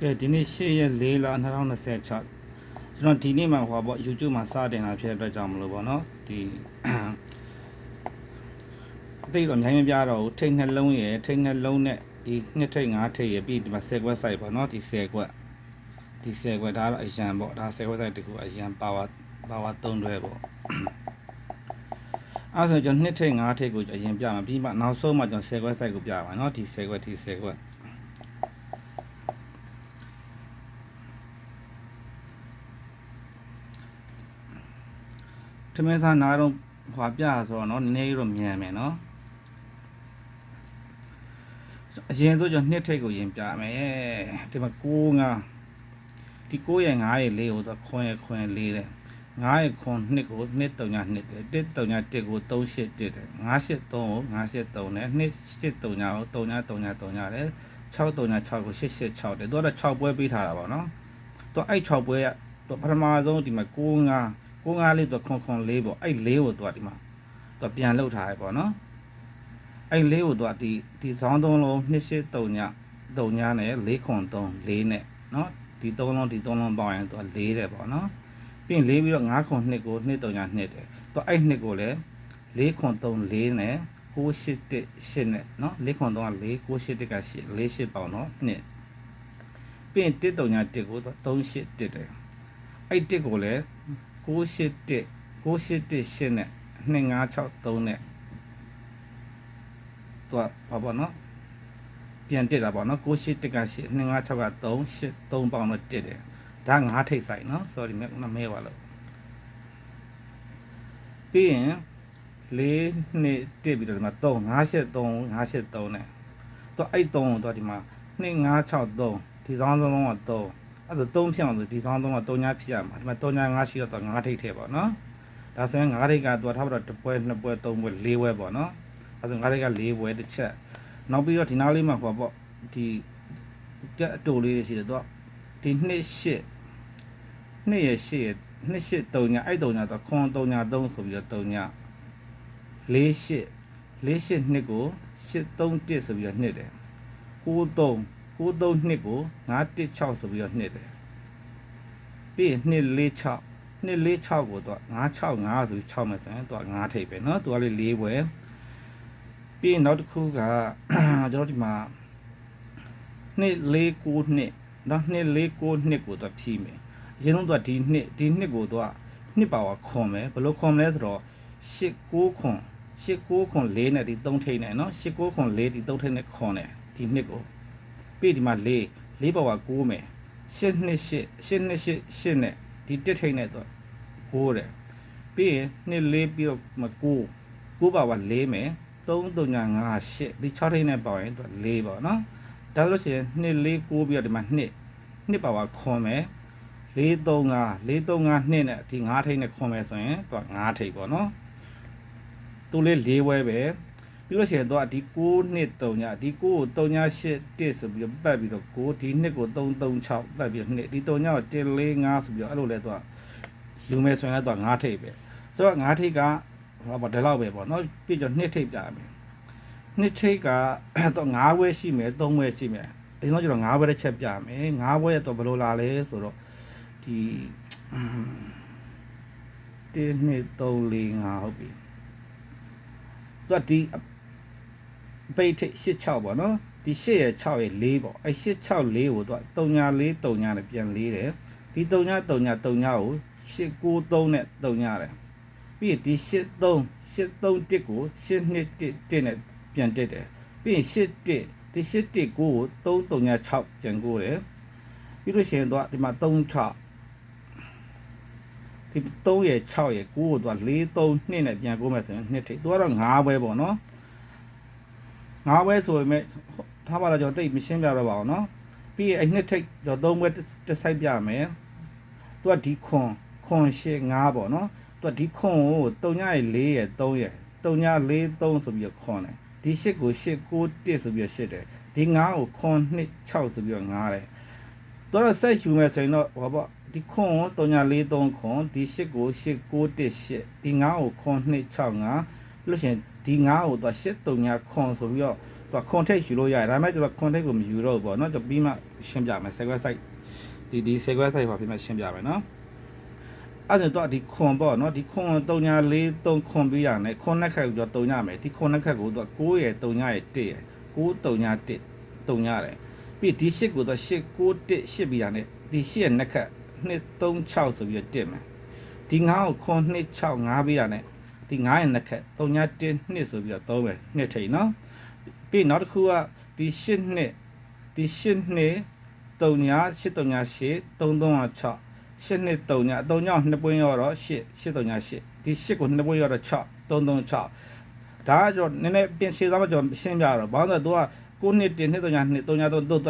ကဲဒီနေ့8ရက်4လ2026ကျွန်တော်ဒီနေ့မှာဟောပေါ့ YouTube မှာစတင်တာဖြစ်တဲ့အတွက်ကြောင့်မလို့ပေါ့နော်ဒီအသိတော့အများကြီးမပြတော့ဘူးထိတ်နှလုံးရယ်ထိတ်နှလုံးနဲ့ဒီနှစ်ထိတ်5ထိတ်ရယ်ပြီးဒီမှာ10ခွက် site ပေါ့နော်ဒီ10ခွက်ဒီ10ခွက်ဒါကတော့အရန်ပေါ့ဒါ10ခွက် site တကူအရန် power 3တွဲပေါ့အဲ့ဆိုကျွန်တော်နှစ်ထိတ်5ထိတ်ကိုအရင်ပြမှာပြီးမှနောက်ဆုံးမှကျွန်တော်10ခွက် site ကိုပြပါနော်ဒီ10ခွက်ဒီ10ခွက်ထမင်းစားနားတော့ဟွာပြဆိုတော့နော်နည်းနည်းတော့မြန်မယ်နော်အရင်ဆိုကျွန်တော်နှစ်ထိတ်ကိုရင်ပြမယ်ဒီမှာ9 5ဒီ9ရဲ့5ရဲ့4ကိုတော့ခွန်ရဲ့ခွန်4တဲ့9ရဲ့ခွန်2ကို2 3 2တယ်1 3 1ကို3 8 1တယ်5 8 3ကို5 8 3တယ်2 8 3ကို3 3 3 3တယ်6 3 6ကို8 8 6တယ်သူကတော့6ပွဲပေးထားတာပေါ့နော်သူအဲ့6ပွဲကပထမဆုံးဒီမှာ9 5လေးတော့ခွန်4ပေါ့အဲ့4ကိုသူကဒီမှာသူပြန်လှုပ်ထားရပေါ့နော်အဲ့4ကိုသူကဒီဇောင်း3လုံး2 8 3ည3ညနဲ့4ခွန်3 4နဲ့နော်ဒီ3လုံးဒီ3လုံးပေါင်းရင်သူက4တယ်ပေါ့နော်ပြီးရင်4ပြီးတော့5ခွန်2ကို2 3ည2တယ်သူအဲ့2ကိုလည်း4ခွန်3 4နဲ့9 8 1 8နဲ့နော်4ခွန်3က4 9 8 1က8 4 8ပေါင်းတော့2ပြီးရင်1 3ည1ကို3 8 1တယ်အဲ့1ကိုလည်း9 8 1 9 8 1 8နဲ့2 5 6 3နဲ့သူကဘာပေါ့နော်ပြန်တက်တာပေါ့နော်9 8 1က8 2 5 6က3 8 3ပေါင်းတော့တက်တယ်ဒါ9ထိပ်ဆိုင်နော် sorry မဲပါလို့ပြီးရင်4နှစ်တက်ပြီးတော့ဒီမှာ3 5 8 3 5 8 3နဲ့သူအဲ့3ကိုသူဒီမှာ2 5 6 3ဒီဆောင်လုံးက3အဲ့ဒါ3ဖြစ်အောင်ဆိုဒီဆောင်လုံးက3ညဖြစ်ရမှာဒီမှာ3ည5ရှိတော့9ထိပ်ထဲပေါ့နော်ဒါဆိုရင်9ထိပ်ကသူထားပြီးတော့1ပွဲ2ပွဲ3ပွဲ4ပွဲပေါ့နော်အဲ့ဒါ9ထိပ်က4ပွဲတစ်ချက်နောက်ပြီးတော့ဒီနားလေးမှာပေါ့ဒီကြက်အတူလေးရှိတယ်သူကဒီ2 8 2ရဲ့8ရဲ့2 8 3ညအဲ့3ညတော့ခွန်3ည3ဆိုပြီးတော့3ည4 8 4 8 2ကို8 3 1ဆိုပြီးတော့2တယ်9 3 9 3 2ကို9 1 6ဆိုပြီးတော့2တယ်ပြီးရင်2 4 6 2 4 6ကိုတော့9 6 5ဆိုပြီး6မယ်ဆိုရင်သူက9ထိပ်ပဲเนาะသူကလေး4ပွဲပြီးရင်နောက်တစ်ခုကကျွန်တော်ဒီမှာ2 4 9 2เนาะ2 4 9 2ကိုတော့ဖြီးမယ်အရင်ဆုံးသူကဒီနှစ်ကိုသူကနှစ်ပါဝါခွန်မယ်ဘယ်လိုခွန်မလဲဆိုတော့8 9ခွန်8 9ခွန်4နဲ့ဒီ3ထိပ်နဲ့เนาะ8 9ခွန်4ဒီ3ထိပ်နဲ့ခွန်တယ်ဒီနှစ်ကိုပြီးဒီမှာ4ပါဝါ9မယ်8 2 8 8 2 8 8နဲ့ဒီ1ထိပ်နဲ့သူ9တယ်ပြီးရင်2 4ပြီးတော့9ပါဝါ4မယ်3 3 5 8ဒီ6ထိပ်နဲ့ပေါရင်သူ4ပေါ့နော်ဒါဆိုလို့ရှိရင်2 4 9ပြီးတော့ဒီမှာ2ပါဝါခွန်မယ်4 3 5 4 3 5 2နဲ့ဒီ9ထိပ်နဲ့ခွန်မယ်ဆိုရင်သူက9ထိပ်ပေါ့နော်သူလေး4ဝဲပဲပြီးလို့ရှိရင်သူကဒီ9 2 3ညဒီ9ကို3ည8 1ဆိုပြီးတော့ပတ်ပြီးတော့9ဒီနှစ်ကို3 3 6ပတ်ပြီးတော့2ဒီ3ညကို1 4 5ဆိုပြီးတော့အဲ့လိုလဲသူကယူမယ်ဆိုရင်လည်းသူက9ထိပ်ပဲဆိုတော့9ထိပ်ကဟောပါဒီလောက်ပဲပေါ့နော်ပြီးတော့2ထိပ်ပြရမယ်2ထိပ်ကတော့9ဝဲရှိမယ်3ဝဲရှိမယ်အရင်တော့ကျွန်တော်9ဝဲတစ်ချက်ပြမယ်9ဝဲတော့ဘယ်လိုလာလဲဆိုတော့ဒီ1 2 3 4 5ဟုတ်ပြီသူကဒီပိတ်ထိပ်8 6ပေါ့နော်ဒီ8ရဲ့6ရဲ့4ပေါ့အဲ8 6 4ကိုသူက3ည4 3ညနဲ့ပြန်4တယ်ဒီ3ည3ည3ညကို8 9 3နဲ့3ညတယ်ပြီးရင်ဒီ8 3 8 3 1ကို8 2 1 1နဲ့ပြန်တက်တယ်ပြီးရင်8 1ဒီ8 1 9ကို3 3ည6ပြန်9တယ်ပြီးလို့ရှိရင်သူကဒီမှာ3 6ဒီ3ရဲ့6ရဲ့9ကိုသူက4 3 2နဲ့ပြန်9မယ်ဆိုရင်2ထိပ်သူကတော့9ပွဲပေါ့နော်9ပွဲဆိုပေမဲ့ထားပါတော့ကျွန်တော်တိတ်မရှင်းပြတော့ပါဘူးเนาะပြီးရင်အဲ့2ထိပ်ကျွန်တော်3ပွဲတစ်ဆိုင်ပြမယ်သူကဒီခွန်8 5ပေါ့เนาะသူကဒီခွန်ကို3ညရဲ့4ရဲ့3ရဲ့3ည4 3ဆိုပြီးတော့ခွန်တယ်ဒီ8ကို8 9 1ဆိုပြီးတော့8တယ်ဒီ9ကိုခွန်2 6ဆိုပြီးတော့9တယ်သူကတော့ဆက်ယူမယ်ဆိုရင်တော့ဟောပေါ့ဒီခွန်3ည4 3ခွန်ဒီ8ကို8 9 1 8ဒီ9ကိုခွန်2 6 5လို့ရှိရင် ဒီ9ကိုသူ8တုံညာခွန်ဆိုပြီးတော့သူခွန်ထိတ်ယူလို့ရတယ်ဒါပေမဲ့ကျွန်တော်ခွန်ထိတ်ကိုမယူတော့ဘူးပေါ့နော်ကျွန်တော်ပြီးမှရှင်းပြမယ် sequence site ဒီ sequence site ဟောပြီးမှရှင်းပြမယ်နော်အဲ့ဒါတော့ဒီခွန်ပေါ့နော်ဒီခွန်တုံညာ4 3ခွန်ပြီးရတယ်ခွန်နှစ်ခက်ကိုကျွန်တော်တုံညာမယ်ဒီခွန်နှစ်ခက်ကိုသူ9ရယ်တုံညာရယ်1ရယ်9တုံညာ1တုံညာတယ်ပြီးဒီ8ကိုသူ8 9 1 8ပြီးရတယ်ဒီ8ရဲ့နှစ်ခက်2 3 6ဆိုပြီးတော့1မယ်ဒီ9ကိုခွန်2 6 5ပြီးရတယ်ဒီ9ရဲ့နှစ်ခက်3ည1 2ဆိုပြီးတော့3ပဲ2ထိန်နော်ပြီးနောက်တစ်ခုကဒီ8နှစ်ဒီ8နှစ်3ည8 3ည8 3 3 6 8နှစ်3ည3ည2ပွင့်ရောတော့8 8 3ည8ဒီ8ကို2ပွင့်ရောတော့6 3 3 6ဒါကကျွန်တော်နည်းနည်းပြင်ရှင်းသားမှကျွန်တော်ရှင်းပြတော့ဘာလို့လဲသူက9နှစ်1နှစ်3ည2 3ည3တို့1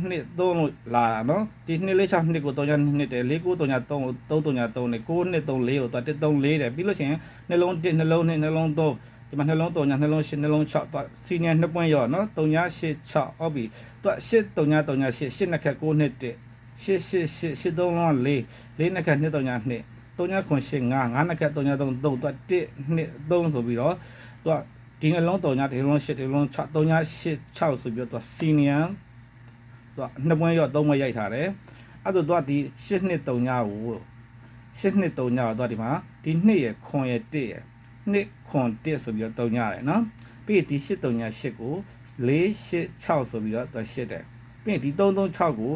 နှစ်3လို့လာတာနော်ဒီ2လေး6နှစ်ကို3ည2တယ်4 9 3ည3ကို3 3ည3နဲ့9နှစ်3 4ကိုသူ1 3 4တယ်ပြီးလို့ရှိရင်နှလုံး1နှလုံး2နှလုံး3ဒီမှာနှလုံး3ညနှလုံး8နှလုံး6သူစီနီယာ2ပွင့်ရောနော်3ည8 6ဟုတ်ပြီသူ8 3ည3ည8 8နှစ်ခက်9နှစ်1 8 8 8 8 3လုံး4 4နှစ်ခက်2 3ည2 3ညခွန်8 5 5နှစ်ခက်3ည3 3သူ1 2 3ဆိုပြီးတော့သူဒီနှလုံး3ညဒီနှလုံး8ဒီနှလုံး6 3ည8 6ဆိုပြီးတော့သူစီနီယာသူ2ပွင့်ရော3ပွင့်ရိုက်ထားတယ်အဲ့ဒါသူဒီ8နှစ်3ညကို8နှစ်3ညတော့ဒီမှာဒီ2ရယ်ခွန်ရယ်1ရယ်2ခွန်1ဆိုပြီးတော့3ညရတယ်နော်ပြီးဒီ8 3ည8ကို4 8 6ဆိုပြီးတော့သူ8တယ်ပြီးဒီ3 3 6ကို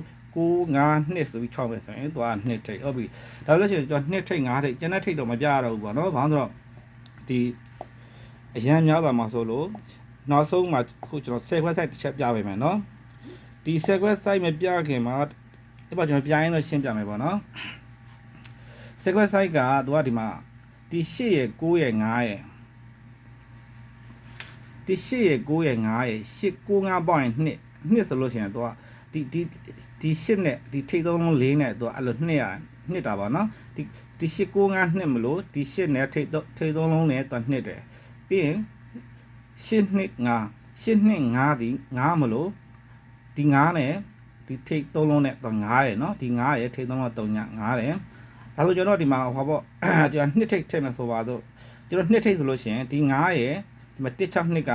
9 5 2ဆိုပြီး6ပဲဆိုရင်သူက2ထိပ်ဟုတ်ပြီဒါလို့ရှိရင်ကျွန်တော်2ထိပ်5ထိပ်ကျန်တဲ့ထိပ်တော့မပြရတော့ဘူးပေါ့နော်ဘာလို့ဆိုတော့ဒီအရန်များသွားမှာဆိုလို့နောက်ဆုံးမှာခုကျွန်တော် sequence site တစ်ချက်ပြပေးမယ်နော်ဒီ sequence site မပြခင်မှာအဲ့ပါကျွန်တော်ပြရင်တော့ရှင်းပြမယ်ပေါ့နော် sequence site ကသူကဒီမှာဒီ8ရယ်9ရယ်5ရယ်ဒီ8ရယ်9ရယ်5ရယ်8 9 5ပေါင်းရင်2ဆိုလို့ရှိရင်သူကဒီ8နဲ့ဒီထိပ်သုံးလုံး4နဲ့သူကအဲ့လို2တာပါနော်ဒီ8 9 5 2မလို့ဒီ8နဲ့ထိပ်သုံးလုံးနဲ့သူ2တယ်ပြီးရင်8နှစ်5 8နှစ်5ဒီ5မလို့ဒီ9နဲ့ဒီထိပ်သုံးလုံးနဲ့သူ9ရယ်နော်ဒီ9ရယ်ထိပ်သုံးလုံး3ည9တယ်ဒါဆိုကျွန်တော်ဒီမှာဟောပေါ့ကျွန်တော်နှစ်ထိပ်ထည့်မယ်ဆိုပါတော့ကျွန်တော်နှစ်ထိပ်ဆိုလို့ရှိရင်ဒီ9ရယ်ဒီမှာ1 6နှစ်က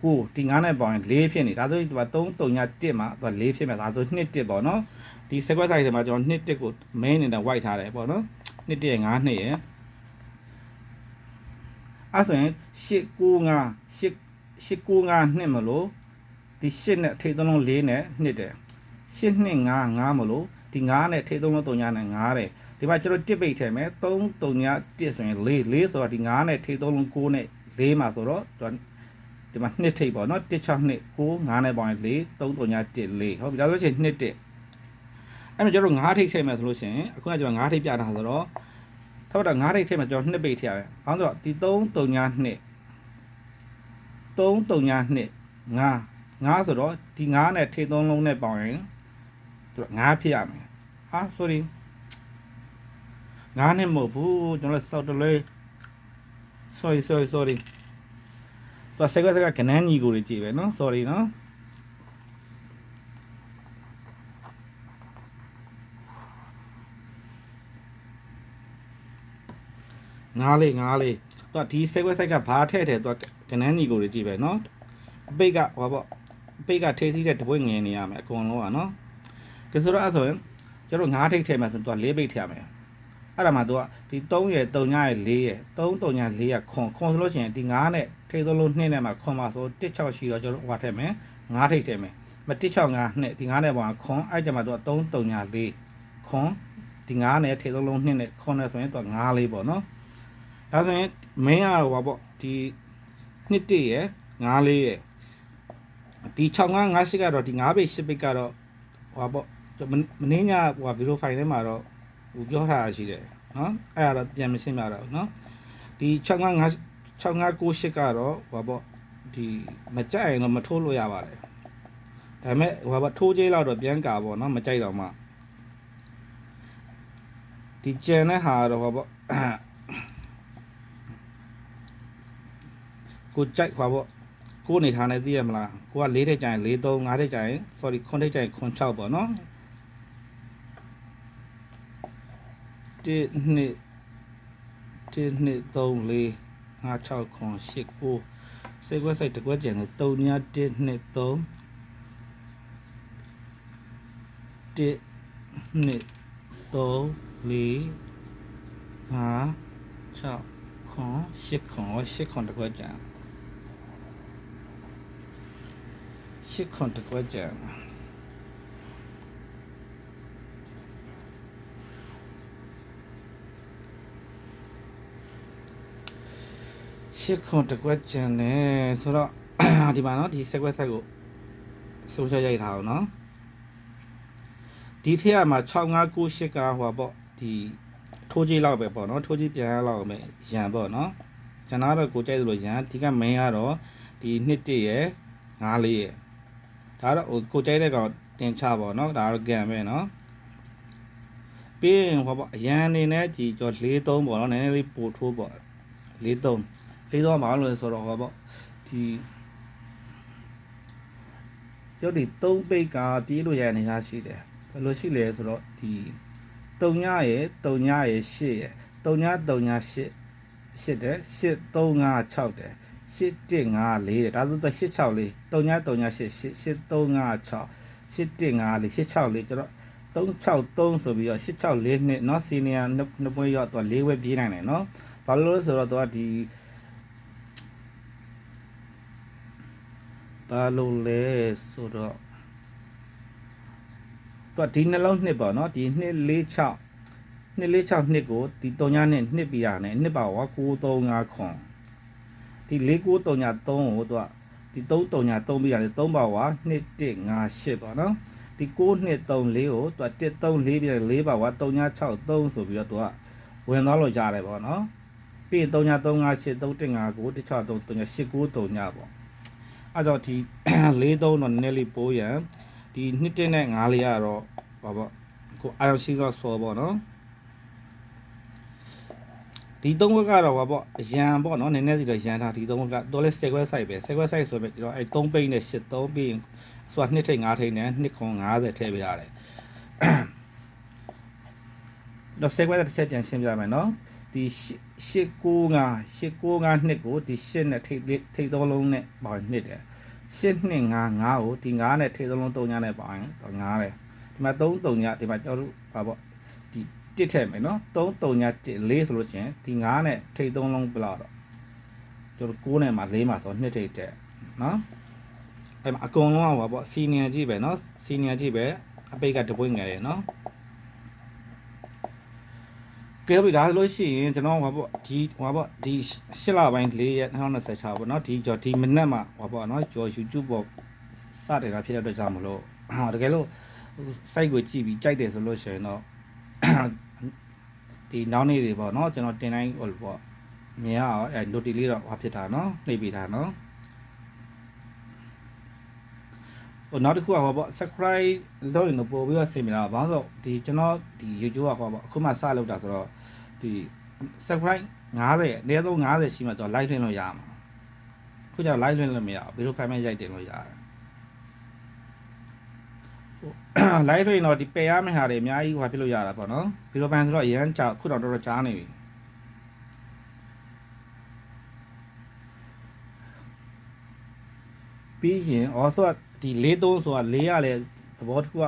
9ဒီ9နဲ့ပေါင်းရင်4ဖြစ်နေဒါဆိုဒီမှာ3 3ည1မှာသူက4ဖြစ်မယ်ဒါဆို2 1ပေါ့နော်ဒီ sequence site ထဲမှာကျွန်တော်2 1ကို main နဲ့ white ထားတယ်ပေါ့နော်2 1ရယ်5 2ရယ်အဲ့ဆိုရင်8 9 5 8 9 5 2မလို့ဒီ8နဲ့ထိပ်သုံးလုံး4နဲ့2တယ်8 2 5 5မလို့ဒီ9နဲ့ထိပ်သုံးလုံး3ညနဲ့9တယ်ဒီမှာကျွန်တော်တစ်ပိတ်ထည့်မယ်3 3ည1ဆိုရင်4 4ဆိုတော့ဒီ9နဲ့ထိပ်သုံးလုံး9နဲ့4မှာဆိုတော့ဒီမှာ2ထိပ်ပေါ့နော်1 6 2 9 5နဲ့ပေါင်းရင်4 3 3ည1 4ဟုတ်ပြီဒါဆိုရင်2 1အဲ့မှာကျွန်တော်9ထိပ်ထည့်မယ်ဆိုလို့ရှိရင်အခုကကျွန်တော်9ထိပ်ပြတာဆိုတော့ထောက်တာ9ထိပ်ထည့်မယ်ကျွန်တော်2ပိတ်ထည့်ရမယ်ဘာလို့ဆိုတော့ဒီ3 3ည2 3 3ည2 5ဆိုတော့ဒီ9နဲ့ထိပ်သုံးလုံးနဲ့ပေါင်းရင်သူ9ဖြစ်ရမယ်ဟာ sorry 9နဲ့မဟုတ်ဘူးကျွန်တော်စောက်တလဲ sorry သူစက်ကကနန်းညီကိုကြည့်ပဲနော် sorry နော်9လေးသူဒီ sequence site ကဘာထည့်တယ်သူကနန်းညီကိုကြည့်ပဲနော်အပိတ်ကဟောပေါ့အပိတ်ကထိစီးတဲ့တပွင့်ငယ်နေရမယ်အကုန်လုံးကနော်ကဲဆိုတော့အဲ့ဆိုရင်ကျွန်တော်9ထိပ်ထည့်မယ်ဆိုတော့4ပိတ်ထည့်ရမယ်အဲ့ဒါမှသူကဒီ3ရယ်3ညရယ်4ရယ်3 3ည4ရခွန်ဆိုလို့ရှိရင်ဒီ9နဲ့ထိပ်သုံးလုံး2နဲ့မှခွန်ပါဆို1 6ရှိတော့ကျွန်တော်ဟိုထည့်မယ်9ထိပ်ထည့်မယ်မ1 6 5 2ဒီ9နဲ့ပေါ့ခွန်အဲ့ကြမှာသူက3 3ည4ခွန်ဒီ9နဲ့ထိပ်သုံးလုံး2နဲ့ခွန်နဲ့ဆိုရင်သူက9လေးပေါ့နော်ဒါဆိုရင် main ကတော့ဟောပေါ့ဒီ2 1ရယ်9လေးရယ်ဒီ6 5 5 8ကတော့ဒီ9ပိတ်10ပိတ်ကတော့ဟောပေါ့မင်းညဟိုဗီဒီယိုဖိုင်ထဲမှာတော့ဟိုပြောထားတာရှိတယ်နော်အဲ့ဒါတော့ပြန်မရှင်းပြတော့ဘူးနော်ဒီ6 5 5 6 5 9 8ကတော့ဟောပေါ့ဒီမကြိုက်ရင်တော့မထိုးလို့ရပါတယ်ဒါပေမဲ့ဟိုပေါ့ထိုးကြိးလောက်တော့ပြန်ကာပေါ့နော်မကြိုက်တော့မှဒီကျန်တဲ့ဟာတော့ဟောပေါ့ကိုကြိုက်ဟောပေါ့ကိုအနေထားနဲ့သိရမလားကိုက4ထိပ်ကျရင်4 3 5ထိပ်ကျရင် sorry 9ထိပ်ကျရင်9 6ပေါ့နော်1 2 3 4 5 6ခွန်8 9စိတ်ကွက်ဆိုင်တစ်ကွက်ကျန်တယ်3ည1 2 3 1 2 3 4 5 6ခွန်8ခွန်8ခွန်တစ်ကွက်ကျန်8ခွန်တစ်ကွက်ကျန်ရှစ်ခွန်တစ်ကွက်ကျန်တယ်ဆိုတော့ဒီမှာနော်ဒီစက်ကွက်ဆက်ကိုဆုံးဖြတ်ရိုက်ထားအောင်နော်ဒီထက်ကမှာ6598ကဟိုပေါ့ဒီထိုးကြီးလောက်ပဲပေါ့နော်ထိုးကြီးပြန်ရလောက်ပဲရန်ပေါ့နော်ကျန်တော့ကိုကြိုက်သလိုရန်ဒီကမင်းကတော့ဒီ2တစ်ရယ်5လေးရယ်ဒါတော့ဟိုကိုကြိုက်တဲ့ကောင်တင်ချပေါ့နော်ဒါတော့ကန်ပဲနော်ပြီးရင်ဟိုပေါ့အရန်အနေနဲ့ကြည်ကျော်43ပေါ့နော်နည်းနည်းလေးပို့ထိုးပေါ့43လေးတော့မအောင်လို့ဆိုတော့ဟောပေါ့ဒီကျုပ်ဒီ3ပိတ်ကပြေးလို့ရတဲ့နေရာရှိတယ်ဘယ်လိုရှိလဲဆိုတော့ဒီ3ညရယ်8ရယ်3ည8 8တယ်8 3 5 6တယ်8 1 5 4တယ်ဒါဆိုတော့8 6လေး3ည8 8 3 5 6 8 1 5 4 8 6လေးကျတော့363ဆိုပြီးတော့8 6 4နှစ်เนาะစီနီယာနှစ်ပွဲရောက်တော့4ဝက်ပြေးနိုင်တယ်เนาะဘာလို့လဲဆိုတော့သူကဒီဘာလို့လဲဆိုတော့သူကဒီနှလုံးနှစ်ပေါ့နော်ဒီ246 246နှစ်ကိုဒီ3ညနဲ့နှစ်ပြရတယ်နှစ်ပါဝါ935ခွန်ဒီ4933ကိုသူကဒီ333ပြရတယ်3ပါဝါ2158ပေါ့နော်ဒီ9234ကိုသူက134ပြရတယ်4ပါဝါ3963ဆိုပြီးတော့သူကဝင်သွားလို့ရတယ်ပေါ့နော်ပြီးရင်3938 3159 163 389 3ညပေါ့အဲ့တော့ဒီ43တော့နည်းနည်းလေးပိုးရန်ဒီ2တက်နဲ့5လေးကတော့ဘာပေါ့ကိုအာယုံရှိတော့စောပေါ့နော်ဒီ3ဘက်ကတော့ဘာပေါ့အရန်ပေါ့နော်နည်းနည်းစီတော့ရန်ထားဒီ3ဘက်ကတော့လဲ10ခွဲ site ပဲ10ခွဲ site ဆိုပြီးတော့အဲ့3ပိတ်နဲ့83ပြီးရင်ဆိုတာ2ထိပ်5ထိပ်နဲ့2ခွန်50ထည့်ပေးရတယ်တော့10ခွဲတစ်ချက်ပြန်ရှင်းပြမယ်နော်ဒီ895နှစ်ကိုဒီ8နဲ့ထိပ်3လုံးနဲ့ပေါင်းနှစ်တယ်8255ကိုဒီ9နဲ့ထိပ်3လုံး3ညနဲ့ပေါင်းရင်တော့9တယ်ဒီမှာ33ညဒီမှာကျွန်တော်တို့ပါပေါ့ဒီ1ထည့်မယ်နော်33ည4ဆိုလို့ရှိရင်ဒီ9နဲ့ထိပ်3လုံးဘယ်လောက်တော့ကျွန်တော်9နဲ့မှာ4မှာဆို2ထိပ်တဲ့နော်အဲ့မှာအကုန်လုံးကပါပေါ့စီနီယာကြည့်ပဲနော်စီနီယာကြည့်ပဲအပိတ်ကတပွင့်ငယ်တယ်နော်ကဲပြီဒါလို့ရှိရင်ကျွန်တော်ဟောပေါ့ဒီဟောပေါ့ဒီ8လပိုင်း4ရက်2026ပေါ့နော်ဒီကြော်ဒီမနက်မှာဟောပေါ့နော်ကြော် YouTube ပေါ့စတယ်တာဖြစ်တဲ့အတွက်ကြောင့်မလို့တကယ်လို့ site ကိုကြည့်ပြီးကြိုက်တယ်ဆိုလို့ရှိရင်တော့ဒီနောက်နေ့တွေပေါ့နော်ကျွန်တော်တင်တိုင်းဟိုပေါ့မြင်ရအောင်အဲ note လေးတော့ဟောဖြစ်တာနော်နှိပ်ပေးတာနော်ဟိုနောက်တစ်ခုကဟောပေါ့ subscribe လုပ်ရင်တော့ပို့ပြီးတော့ဆင်ပြတာဘာလို့ဆိုဒီကျွန်တော်ဒီ YouTube ကဟောပေါ့အခုမှစလုပ်တာဆိုတော့ဒီ subscribe 50အနည်းဆုံး50ရှိမှတော့ live လွှင့်လို့ရမှာခုကျတော့ live လွှင့်လို့မရဘူးဘယ်လို comment ရိုက်တင်လို့ရတယ်live လွှင့်တော့ဒီပယ်ရမယ့်ဟာတွေအများကြီးဟောဖြစ်လို့ရတာပေါ့နော်ဗီဒီယိုပိုင်းဆိုတော့အရန်ကြာခုတော့တော်တော်ကြားနေပြီပြီးရင် also ဒီ43ဆိုတာ4ရလဲသဘောတစ်ခုက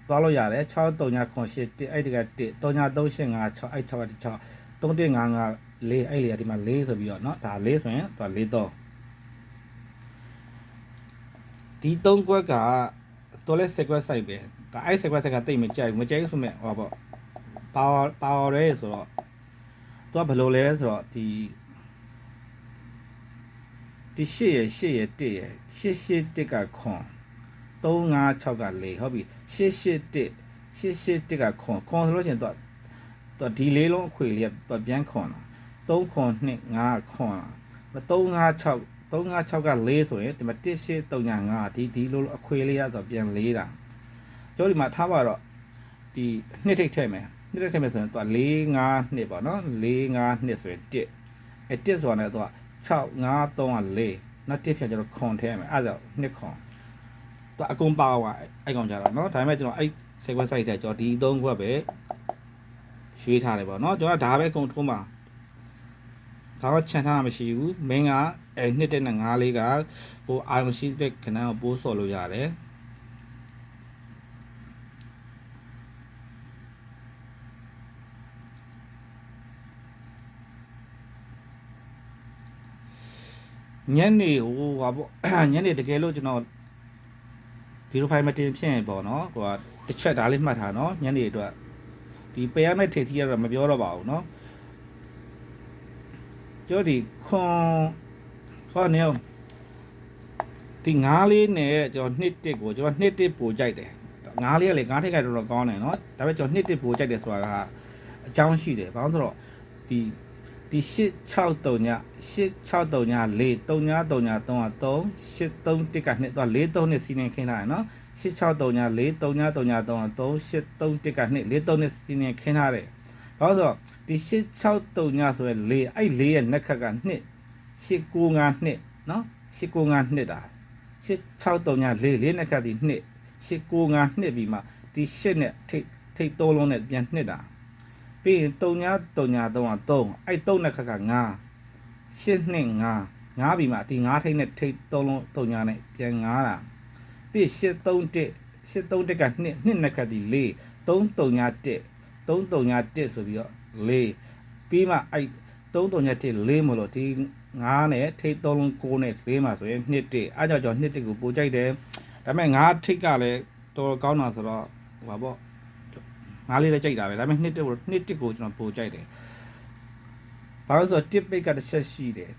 သွားလို့ရတယ်6 3 9 8 1အဲ့ဒီက1 3 3 8 5 6အဲ့6က6 3 1 5 5 4အဲ့လေဒီမှာ4ဆိုပြီးတော့เนาะဒါ4ဆိုရင်သူက43ဒီ3ခွက်ကတော်လဲ10ခွက် site ပဲဒါအဲ့10ခွက် site ကတိတ်မကြိုက်ဘူးမကြိုက်ဘူးဆိုမဲ့ဟောပေါ့power ရဲဆိုတော့သူကဘယ်လိုလဲဆိုတော့ဒီ8ရ1ရ881ကခွန်356က4ဟုတ်ပြီ881ကခွန်ဆိုလို့ရှိရင်သူဒီလေးလုံးအခွေလေးကသူပြန်ခွန်လာ3ခွန်2 5ခွန်လာ356က4ဆိုရင်ဒီမှာ1835ဒီလိုအခွေလေးရဆိုပြန်4တာကျောဒီမှာထားပါတော့ဒီနှစ်ထိပ်ထည့်မယ်နှစ်ထိပ်ထည့်မယ်ဆိုရင်သူက4 5နှစ်ပေါ့နော်4 5နှစ်ဆိုရင်1အဲ1ဆိုတာနဲ့သူက6 5 3က4နောက်1ဖြတ်ကျတော့ခွန်ထဲမယ်အဲ့ဒါနှစ်ခွန်သူအကုန်ပါသွားအဲ့ကောင်ကြတော့เนาะဒါပေမဲ့ကျွန်တော်အဲ့ site website ထဲကျွန်တော်ဒီ3ခွက်ပဲရွေးထားတယ်ပေါ့เนาะကျွန်တော်ဒါပဲအကုန်ထိုးမှာ ဘာမှချန်ထားမရှိဘူးမင်းကနှစ်တဲ့နဲ့ငါးလေးကဟိုအာယုံရှိတဲ့ခဏကိုပိုးဆော်လို့ရတယ်ညနေဟိုဟာပေါ့ညနေတကယ်လို့ကျွန်တော်ဒီလိုဖိုင်မတင်ဖြစ်ရင်ပေါ့နော်ဟိုတစ်ချက်ဒါလေးမှတ်ထားနော်ညနေအတွက်ဒီပယ်ရမယ့်ထိပ်သီးကတော့မပြောတော့ပါဘူးနော်ကျော်ဒီခွန်ခေါနေဒီငါးလေးနဲ့ကျွန်တော်နှစ်တစ်ကိုကျွန်တော်နှစ်တစ်ပို့ကြိုက်တယ်ငါးလေးကလေငါးထိပ်ကတော်တော်ကောင်းတယ်နော်ဒါပေမဲ့ကျွန်တော်နှစ်တစ်ပို့ကြိုက်တယ်ဆိုတာကအကြောင်းရှိတယ်ဘာလို့ဆိုတော့ဒီ863ည863ည4 3ည3ည3 3 831ကနှစ်တော့43နှစ်စီးနေခင်းလာတယ်နော်863ည4 3ည3ည3 3 831ကနှစ်43နှစ်စီးနေခင်းလာတယ်ဘာလို့ဆိုတော့ဒီ863ညဆိုရယ်4အဲ့4ရဲ့နက်ခက်ကနှစ်895နှစ်နော်895နှစ်တာ863ည4 4နက်ကဒီနှစ်895နှစ်ပြီးမှဒီ8နဲ့ထိတ်3လုံးနဲ့ပြန်နှစ်တာပြီးရင်3ည3ည3အဲ့3နဲ့ခက်က9 8နှစ်9 9ပြီးမှဒီ9ထိတ်နဲ့ထိတ်3လုံး3ညနဲ့ပြန်9တာပြီး831ကနှစ်နဲ့ခက်ဒီ4 3 3ည1 3 3ည1ဆိုပြီးတော့4ပြီးမှအဲ့3 3ည1 4မလို့ဒီ9နဲ့ထိတ်3လုံး9နဲ့4မှာဆိုရင်နှစ်1အဲ့ကြောင့်ကျွန်တော်နှစ်1ကိုပို့ကြိုက်တယ်ဒါပေမဲ့9ထိတ်ကလည်းတော်တော်ကောင်းတာဆိုတော့ဟိုပါပေါ့ငါးလေးလည်းကြိုက်တာပဲဒါပေမဲ့နှစ်တစ်ကိုကျွန်တော်ပိုကြိုက်တယ်ဘာလို့ဆိုတော့တစ်ပိတ်ကတစ်ချက်ရှိတယ်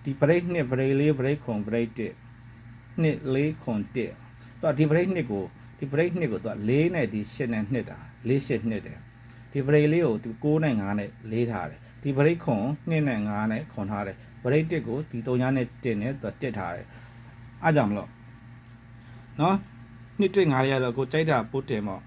ဒီ break နှစ် break 4 break ခွန် break 1နှစ်4ခွန်1တော့ဒီ break နှစ်ကိုသူက4နဲ့ဒီ8နဲ့နှစ်တာ4 8နှစ်တယ်ဒီ break လေးကိုသူ9နဲ့9နဲ့4ထားတယ်ဒီ break ခွန်2နဲ့9နဲ့ခွန်ထားတယ် break 1ကိုဒီ3ညနဲ့1နဲ့သူတက်ထားတယ်အားကြောင့်မလို့နော်နှစ်1 9ရတော့ကိုကြိုက်တာပို့တင်ပေါ့